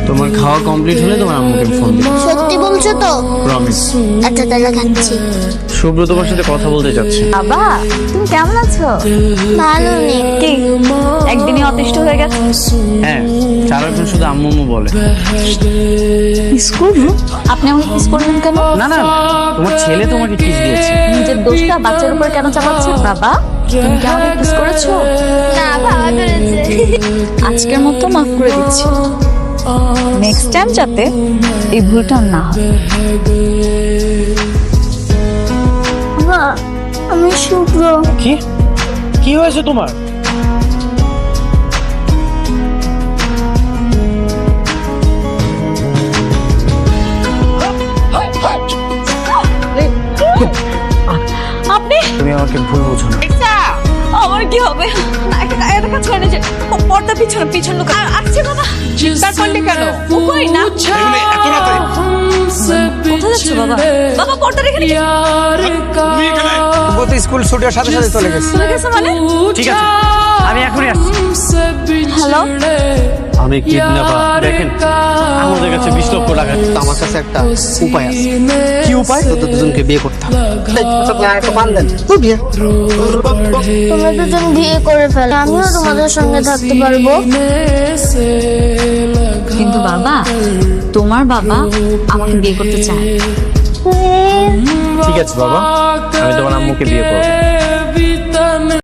তোমার খাওয়া কমপ্লিট হলে তোমার আম্মুকে ফোন দিও। সত্যি বলছো তো? প্রমিস। আচ্ছা তাহলে খাচ্ছি। শুভ্র তোমার সাথে কথা বলতে চাচ্ছে। বাবা তুমি কেমন আছো? ভালো নেই। কি একদিনই অতিষ্ঠ হয়ে গেছে? হ্যাঁ, সারাক্ষণ শুধু আম্মু আম্মু বলে। স্কুল আপনি আমাকে কিস করলেন কেন? না না, তোমার ছেলে তোমাকে কিস দিয়েছে। নিজের দোষটা বাচ্চার উপর কেন চাপাচ্ছেন? বাবা তুমি কি আমাকে কিস করেছো? না ভাবা করেছে। আজকের মতো মাফ করে দিচ্ছি, নেক্সট টাইম যাতে এই ভুলটা আর না হয়। মা আমি শুভ্র। কি কি হয়েছে তোমার? আপনি তুমি আমাকে ভুল বুঝো না। আমার কি হবে? একটা কাজ করেন যে পর্দা পিছনে পিছনে লোক আসছে। বাবা চিৎকার করলে কেন? উপায় না। কোথায় যাচ্ছ বাবা? বাবা পর্দা রেখে ও তো স্কুল ছুটির সাথে সাথে চলে গেছে। চলে গেছে মানে? ঠিক আছে, আমি এখনই আসছি। হ্যালো আমি কিডন্যাপার। দেখেন, আমাদের কাছে 20 লক্ষ টাকা। আমার কাছে একটা উপায় আছে। কি উপায়? তোদের দুজনকে বিয়ে করতে হবে। বিয়ে তোমরা দুজন বিয়ে করে ফেলো, আমিও তোমাদের সঙ্গে থাকতে পারবো। কিন্তু বাবা তোমার বাবা আমাকে বিয়ে করতে চায়। ঠিক আছে বাবা, আমি তোমার আম্মুকে বিয়ে করবো।